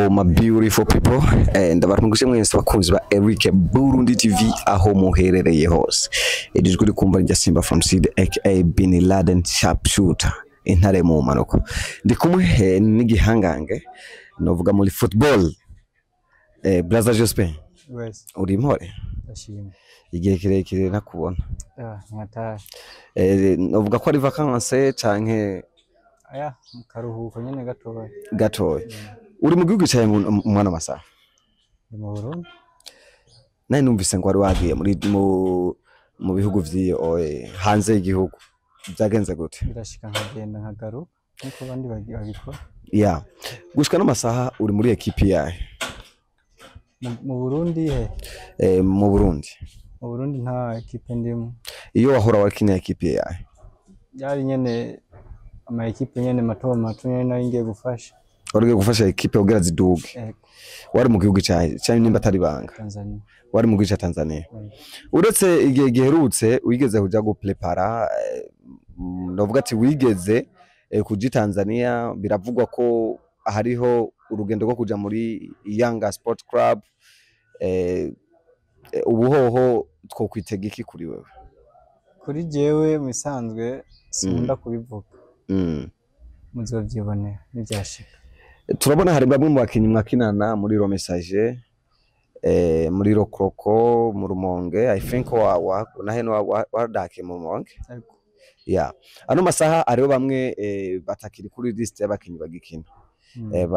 Hello my beautiful people and ndabaramukije mwese bakunzi ba Eric Burundi TV aho muherereye hose. Ijwi rikumva rya Simba from Seed aka Bin Laden Sharpshooter intare mu manuko. Ndi kumwe n'igihangange novuga muri football Blaza Jospin. Wese Uri mpore? ndashimye. Igihe kirekire nakubona. Nyatashe. Novuga ko ari vacances canke Karuhuko nyene gatoya. Gatoya. Uri mu gihugu cyawe umwana masaha? Ndi mu Burundi. Nari numvise ngo wari wagiye mu bihugu vyiyo hanze y'igihugu. Byagenze gute? Birashika nkagenda nkagaruka nkuko bandi bagikora. Yeah. Gushika no masaha uri muri equipe yawe? Mu Burundi Mu Burundi. Mu Burundi nta equipe ndimo. Iyo wahora wakina equipe yawe? Yari nyene ama equipe nyene mato nyene nari ngiye gufasha. Wari gufasha equipe kugira ziduge. Wari mu gihugu cyawe nimba atari banga? Tanzania. Wari mu gihugu cya Tanzania. Uretse igihe giherutse wigeze kuja go prepara novuga ati wigeze kuji Tanzania, biravugwa ko hariho urugendo rwo kuja muri Yanga Sport Club. Ubuhoho twokwitega iki kuri wewe? Kuri jewe misanzwe sinkunda kubivuga. Muzovyibonera nivyashika. Turabona hari bamwe mu bakinyi mwakinana muri Ro Message, muri Rokoko, mu Rumonge. I think wadake mu Rumonge. Yeah. Ano masaha ariho bamwe batakiri kuri list y'abakinyi bagikina.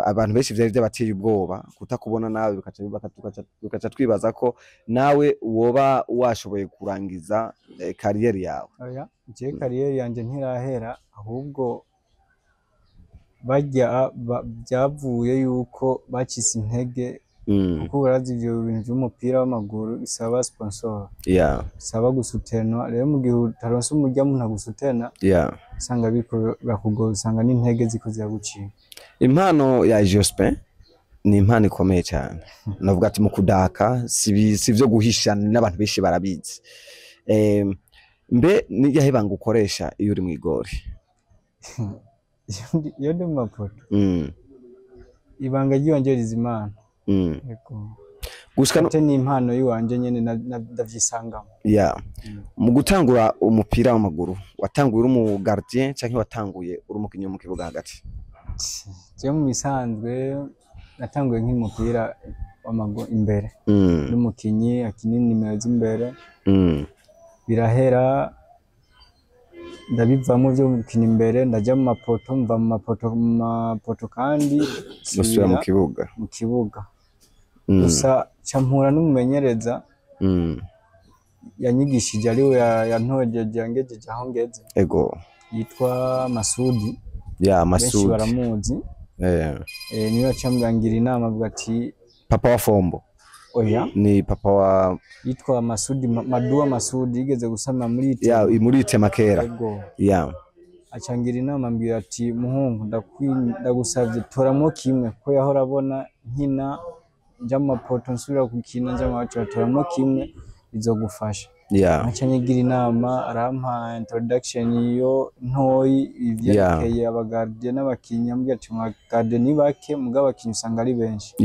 Abantu benshi vyari byabateye ubwoba kutakubona nawe bikaca twibaza ko nawe woba washoboye kurangiza career yawe. Je career yanje ntirahera, ahubwo byavuye yuko bacise intege kuko urazi ivyo bintu by'umupira w'amaguru bisaba sponsor. Bisaba gusutenwa. Rero mu gihe utaronse umurya muntu agusutena usanga biko bakugora, usanga n'intege ziko ziragucika. Impano ya Jospin ni impano ikomeye cyane. Navuga ati mu kudaka sivyo guhishana n'abantu benshi barabizi. Mbe niyahe banga ukoresha iyo uri mu igori? Yo ndi mu mapoto. Ibanga ry'iwanje rizimana. Gushika ni impano yiwanje nyene ndavyisangamo. Mu gutangura umupira w'amaguru watanguye uri mu gardien canke watanguye uri umukinyi mu kibuga hagati? Je mu bisanzwe natanguye nk'umupira w'amaguru imbere. N'umukinyi akina nimero z'imbere. Birahera ndabivamo byo gukina imbere, ndaja mu mapoto, mva mu mapoto kandi musubira mu kibuga. Gusa campura n'umumenyereza yanyigishije ariwe yantojeje yangejeje aho ngeze. Yitwa Masudi. Masudi baramuzi. Niyo acambwangira inama avuga ati papa wa Fombo. Ni papa wa yitwa Masudi, Madua Masudi, yigeze gusama muri Temakera. Acangira inama ambwira ati muhungu ndagusavye toramo kimwe ko yahora abona nkina nja mu mapoto nsubira gukina nja mu bacu toramo kimwe bizogufasha. Acanyigira inama arampa introduction yo ntoyi ivyerekeye abagardien n'abakinyi, ambwira ati abagardien ni bake mugabo abakinyi usanga ari benshi.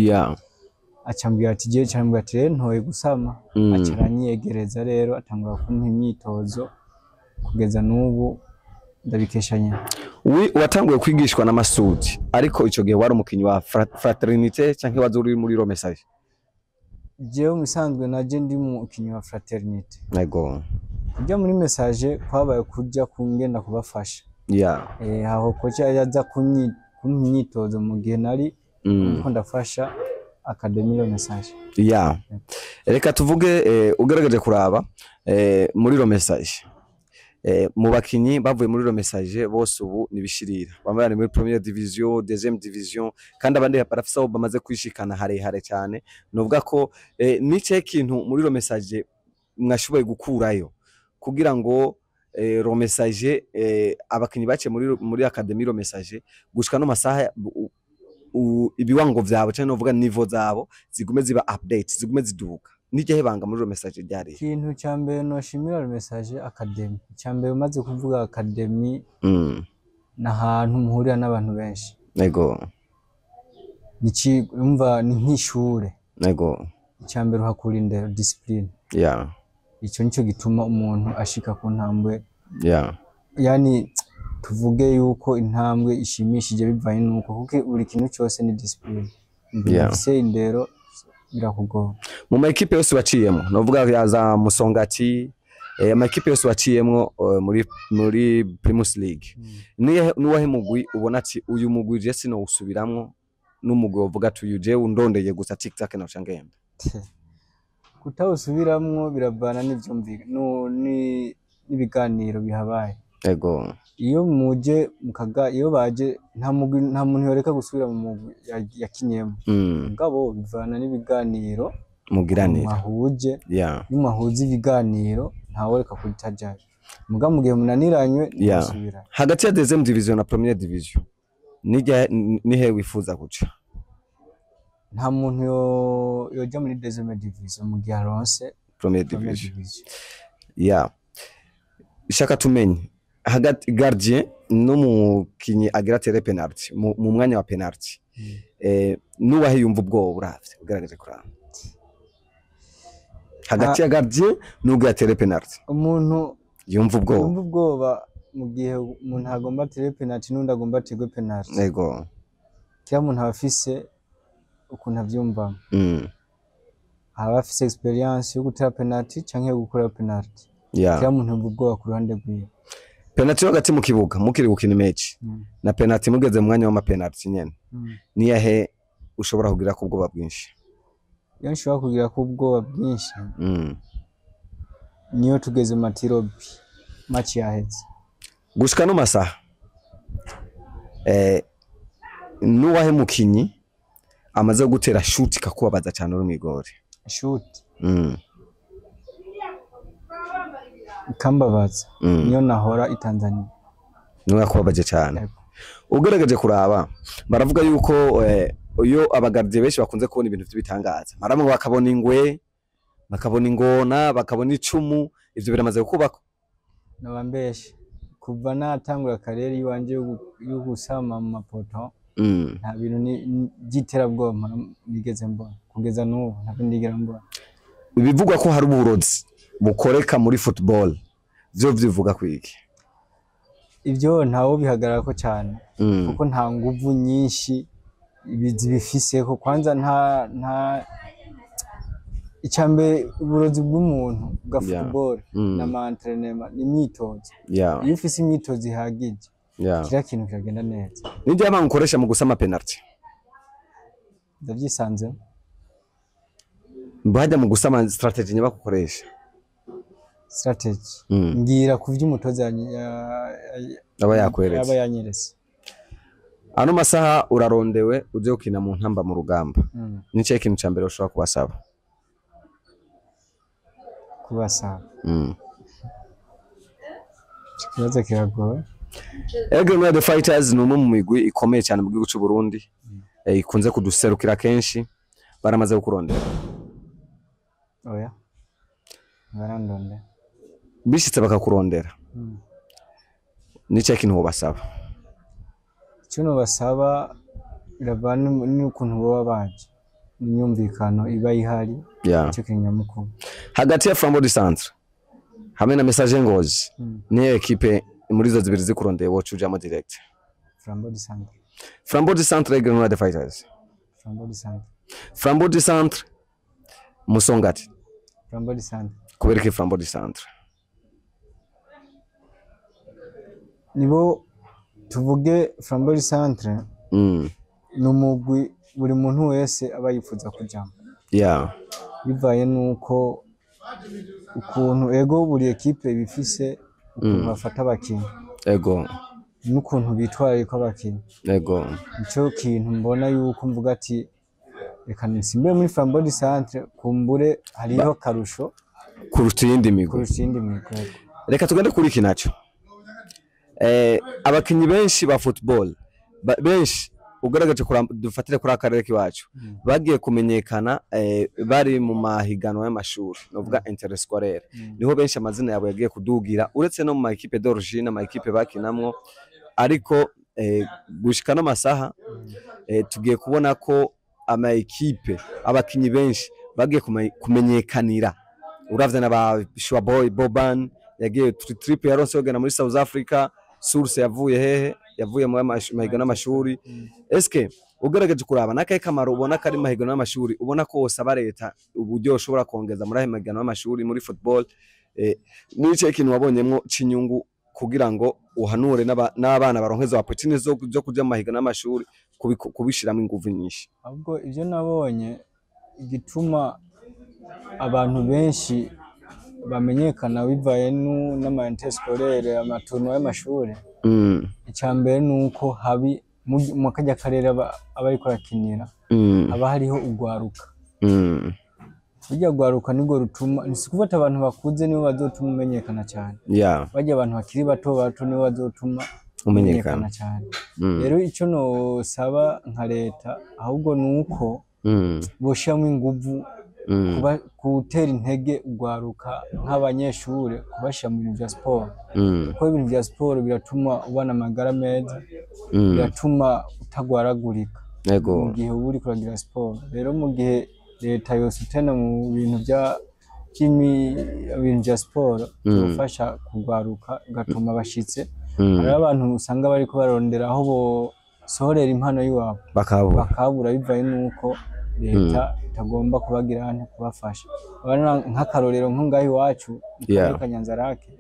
Acambwira ati je cyambwira ati rero ntoye gusama. Acaranyegereza rero atangura kumpa imyitozo kugeza n'ubu ndabikeshanya. Watanguye kwigishwa na Masudi, ariko ico gihe wari umukinyi wa Fraternité canke wazuri muri Ro Message? Jewe musanzwe naje ndi umukinyi wa Fraternité. Kujya muri Message kwabaye kujya kungenda kubafasha. Aho kocha yaza kumyitozo mu gihe nari ko ndafasha Academy Ro Message. Reka tuvuge ugaragaje kuraba muri Ro Message. Mu bakinyi bavuye muri Ro Message bose ubu nibishirira. Bamwe bari muri première division, deuxième division, kandi abandi barafisa aho bamaze kwishikana hare cyane. Novuga ko nice kintu muri Ro Message mwashoboye gukurayo kugira ngo Ro Message abakinyi bace muri Academy Ro Message gushika no masaha ibiwango vyabo cyane novuga niveau zabo zigume ziba update, zigume ziduka. Nijye hebanga muri Ro Message ryari? Ikintu cyambere no shimira Ro Message Academy. Cyambere umaze kuvuga Academy na hantu muhurira n'abantu benshi. niki umva ni nk'ishure yego icyambere uhakura indero discipline icyo nico gituma umuntu ashika ku ntambwe yani tuvuge yuko intambwe ishimishije bivanye nuko kuko buri kintu cyose ni discipline mbese indero birakugora mu ma equipe yose waciyemo novuga yaza Musongati ama equipe yose waciyemo muri Primus League nuwahe mugwi ubona ati uyu mugwi je sino usubiramwo n'umugwi wovuga ati uyu je undondeye gusa TikTok na cangenda kutawusubiramwo biravana n'ivyumvika n'ibiganiro bihabaye yego iyo muje mukaga iyo baje nta muntu yoreka gusubira mu mugwi yakinyemo ngabo bivana n'ibiganiro mugiranira mahuje y'umahuza ibiganiro ntaworeka kutajaje muga mu gihe munaniranywe gusubira hagati ya deuxième division na première division nihe wifuza guca nta muntu yoja muri deuxième division mu gihe aronse première division ishaka tumenye hagati gardien no mukinyi agira tere penalty mu mwanya wa penalty nuwahe yumva ubwoba uravye ugaragaje kurana hagati ya gardien n'ugira tere penalty umuntu yumva ubwoba mu gihe umuntu agomba tere penalty n'undi agomba tegwe penalty yego kya muntu abafise ukuntu avyumva aba afise experience yo gutera penalty canke yo gukora penalty kya muntu yumva ubwoba ku ruhande rwiwe penalty hagati mu kibuga mukiri gukina match na penalty mugeze mu mwanya wa penalty nyene niyahe ushobora kugira ku bwoba bwinshi yanshobora kugira ku bwoba bwinshi niyo tugeze matirobi match yaheze gushika no masaha nuwahe mukinyi amaze gutera shoot kakubabaza cyane uri mwigore shoot kambabaza niyo nahora i Tanzania niyo yakubabaje cyane ugaragaje kuraba baravuga yuko iyo abagardie benshi bakunze kubona ibintu by'ibitangaza maramo bakabona ingwe bakabona ingona bakabona icumu ivyo biramaze gukubako nabambeshe kuva natangura karere yiwanje yo gusama mu mapoto nta bintu by'iterabwoba nigeze mbona kugeza n'ubu nta bindigera mbona bivugwa ko hari uburozi bukoreka muri football byo bivuga kwiki ibyo ntawo bihagarara ko cyane kuko nta nguvu nyinshi bifise ko kwanza nta icambe uburozi bw'umuntu bwa football na entraînement n'imyitozo iyo ufise imyitozo ihagije kira kintu kiragenda neza nijye abantu ukoresha mu gusama penalty ndavyisanze mbajya mu gusama strategy nyabakoresha strategy ngira kuvya umutoza aba yakweretse aba yanyeretse ano masaha urarondewe uje ukina mu ntamba mu rugamba nice kintu cyambere ushobora kubasaba kibazo kiragoye Aigle the Fighters ni umwe mu migwi ikomeye cyane mu gihugu cy'u Burundi ikunze kuduserukira kenshi baramaze kukurondera oya barandonde bishitse bakakurondera nice kintu ubasaba cyo basaba biravana n'ukuntu baba baje imyumvikano iba ihari cyo kinyamuko hagati ya Flambeau du Centre hamwe na Message Ngozi ni equipe muri zo zibiri zikurondeye wo cujamo direct Flambeau du Centre Aigle the Fighters Flambeau du Centre Musongati kubereka Flambeau du Centre nibo tuvuge Flambeau du Centre numugwi buri muntu wese aba yifuza kujamo bivaye nuko ukuntu ego buri equipe bifise ukuntu bafata abakinyi n'ukuntu bitwaye ko abakinyi nico kintu mbona yuko mvuga ati reka nsimbe muri Flambeau du Centre kumbure hariho karusho kuruta iyindi migwi reka tugende kuri iki naco abakinyi benshi ba football benshi ugaragaje dufatire kuri akarere kiwacu bagiye kumenyekana bari mu mahiganwa y'amashuri novuga interscolaire niho benshi amazina yabo yagiye kudugira uretse no mu equipe d'origine ama equipe bakinamwo ariko gushika n'amasaha tugiye kubona ko ama equipe abakinyi benshi bagiye kumenyekanira uravye n'aba Shwaboy Boban yagiye trip yaronse yogena muri South Africa source yavuye hehe yavuye mu mahigo n'amashuri eske ugerageje kuraba nakaye kamaro ubona kari mahigo n'amashuri ubona ko osaba leta uburyo ushobora kongeza muri mahigo n'amashuri muri football nice ikintu wabonyemwo cinyungu kugira ngo uhanure n'abana baronkeza opportunity zo kuja mu mahigo n'amashuri kubishiramo inguvu nyinshi ahubwo ivyo nabonye igituma abantu benshi bamenyekana bivaye n'ama interscolaire amatournoi y'amashuri icyambere nuko habi mu kajya karere abariko rakinira aba hariho ugwaruka burya gwaruka nigo rutuma nisikufata abantu bakuze nibo bazotuma umenyekana cyane bajya abantu bakiri bato nibo bazotuma umenyekana cyane rero ico no saba nka leta ahubwo nuko boshiramo inguvu gutera intege ugwaruka nk'abanyeshure kubashira mu bintu vya sport kuko ibintu vya sport biratuma ubana amagara meza biratuma utagwaragurika mu gihe uri kuragira sport rero mu gihe leta yose utena mu bintu vya sport bifasha kugwaruka gatuma bashitse hari abantu usanga bari ko barondera aho bo sohorera impano yiwabo bakabura bivaye nuko leta itagomba kubagira hano kubafasha nk'akarorero nk'ungahi wacu mu Kanyanzarake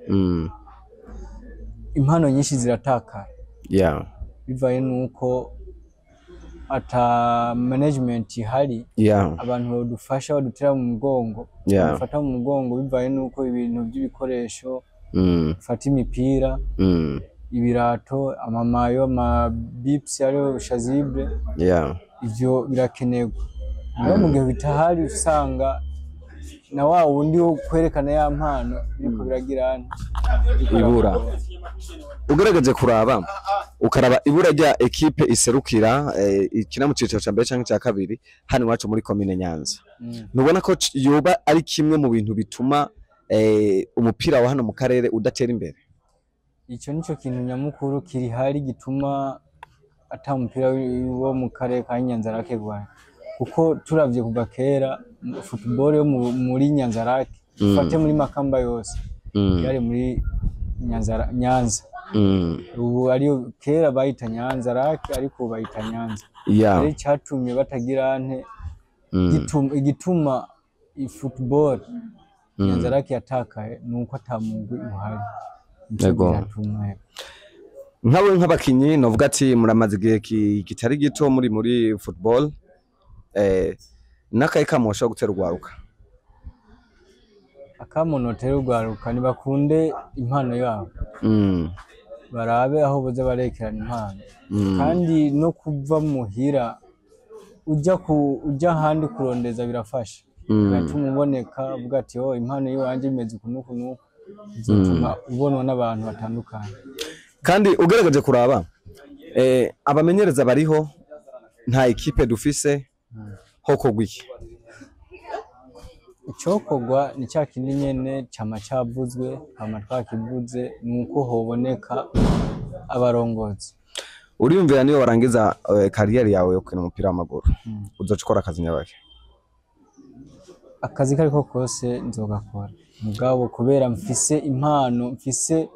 impano nyinshi ziratakara bivaye nuko ata management ihari abantu badufasha badutera mu mugongo bafata mu mugongo bivaye nuko ibintu by'ibikoresho fata imipira ibirato amamayo amabips ariyo shazible ivyo birakenerwa no mu gihe bitahari usanga na wa wundi wo kwerekana ya mpano biriko biragira ibura ugaragaje kuraba ukaraba ibura rya equipe iserukira ikina mu ciciro ca mbere canke ca kabiri hano wacu muri commune Nyanza nubona ko yoba ari kimwe mu bintu bituma umupira wa hano mu karere udatera imbere ico nico kintu nyamukuru kiri hari gituma ata umupira wo mu karere ka Nyanzarake gwaye kuko turavye kuva kera football yo muri Nyanzarake fate muri Makamba yose yari muri Nyanza ubu ariyo kera bayita Nyanzarake ariko bayita Nyanza rero cyatumye batagira ante igituma football Nyanzarake yatakaye nuko atamugwi uhari nk'abakinyi novuga ati muramaze igihe kitari gito muri football nakaye kamosha gutera urwaruka akamonotera urwaruka nibakunde impano yabo barabe aho boza barekerana impano kandi no kuva muhira ujya handi kurondeza birafasha biratuma uboneka uvuga ati impano yiwanje imeze ukuntu bizotuma ubonwa n'abantu batandukanye kandi ugaragaje kuraba abamenyereza bariho nta equipe dufise hokogwa iki icokogwa ni cya kindi nyene cyama cyavuzwe amatwakivuze nuko hoboneka abarongozi uriyumvira niyo warangiza career yawe yo kwina umupira w'amaguru uzocukora akazi nyabake akazi kariko kose nzogakora mugabo kubera mfise impano mfise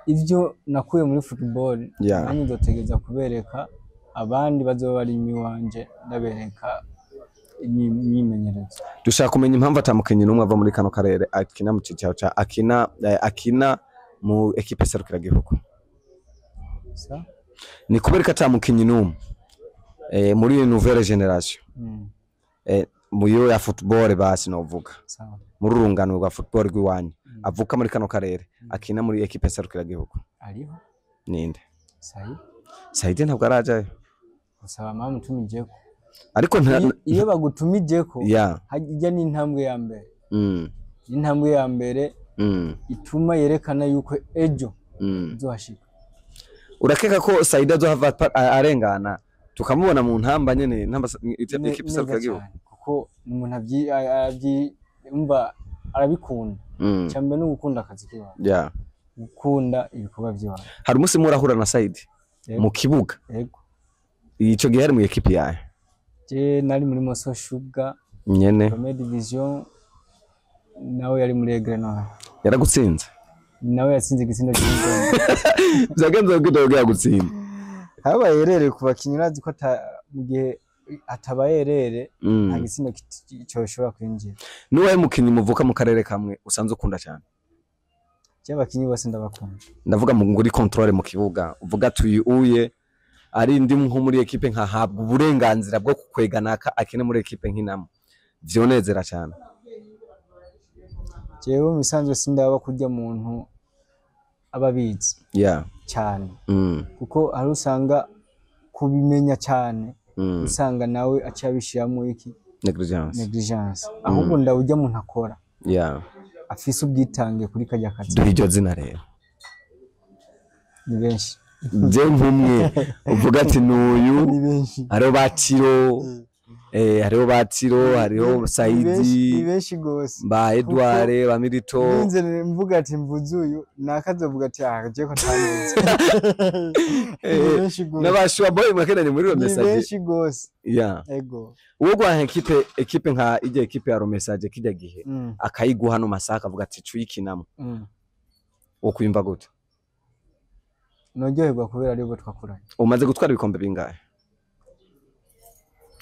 ivyo nakuye muri football nanjye ndotegeza kubereka abandi bazoba bari imiwanje ndabereka imyimenyerezo dushaka kumenya impamvu atamukenye n'umwe ava muri kano karere akina mu cicaro ca akina mu equipe serukira gihugu ni kubereka atamukenye n'umwe muri nouvelle generation muyo ya football basi novuga muri urungano rwa football rw'iwanyu avuka muri kano karere akina muri equipe serukira gihugu ariho ninde Saidi ntabwo arajayo usaba mama mutumijeko ariko iyo bagutumijeko hajya n'intambwe ya mbere intambwe ya mbere ituma yerekana yuko ejo uzohashika urakeka ko Saidi azohava arengana tukamubona mu ntamba nyene ntamba equipe serukira gihugu kuko umuntu umva arabikunda cyambe no gukunda akazi kiwe gukunda ibikorwa byawe hari umunsi murahura na Saidi mu kibuga. Yego. Ico gihe ari mu equipe yawe? Je nari muri Moso Sugar nyene Premier Division, nawe yari muri Aigle Noir. Yaragutsinze? Nawe yatsinze igitsindo cy'igomba. Byagenze gute yagutsinda? Habaye rere ku bakinyi urazi ko mu gihe atabaye rere nta gitsindo cyoshobora kwinjira. Niwe mukinyi muvuka mu karere kamwe usanze ukunda cyane? Je abakinyi bose ndabakunda. Ndavuga mu nguri controle mu kibuga uvuga tuyuye ari ndi nko muri equipe nkahabwa uburenganzira bwo kukweganaka akine muri equipe nkinamo vyonezera cyane. Jewe misanzwe sindaba kurya muntu ababizi cyane kuko hari usanga kubimenya cyane usanga nawe acabishiramo iki negligence ahubwo ndawujya muntu akora afise ubwitange kuri kajya kazi. Duhijyo zina rero ni benshi je nkumwe uvuga ati nuyu hariho Batiro hariho Batiro hariho Saidi ni benshi gose ba Edouard ba Milito nze mvuga ati mvuzuyu nakazovuga ati je ko tangize n'abashwa boy makenanye muri ro message ni benshi gose ego uwo gwa equipe nka ije equipe ya ro message kijya gihe akayiguha no masaka avuga ati cuyikinamo wo kuyimva gute? Nojyoherwa kubera ari bo twakuranye. Umaze gutwara ibikombe bingahe?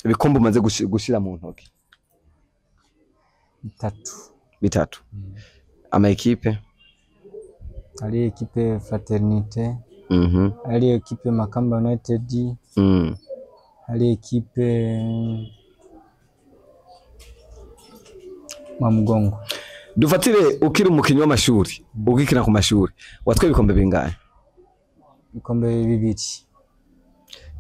Ibikombe umaze gushira mu ntoki? 3. Ama equipe? Ari equipe Fraternité. Ari equipe Makamba United. Ari equipe Mamugongo. Dufatire ukiri umukinyi w'amashuri, ugikina ku mashuri. Watwaye ibikombe bingahe? Ibikombe 2.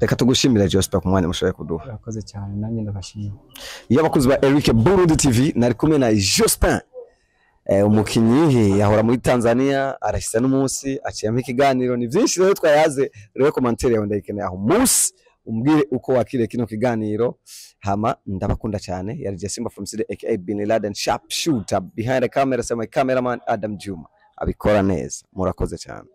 Reka tugushimira Joseph ku mwanya mushoboye kuduha. Urakoze cyane nanjye ndabashimira. Iyo abakuzi ba Eric Burundi TV nari kumwe na Jospin umukinyi yahora muri Tanzania arashisa n'umunsi aciyemo ikiganiro ni byinshi rero twayaze rero commentaire yawe ndayikeneye aho munsi umbwire uko wakire kino kiganiro hama ndabakunda cyane yari Jasimba from City aka Bin Laden sharp shooter behind the camera my cameraman Adam Juma abikora neza murakoze cyane.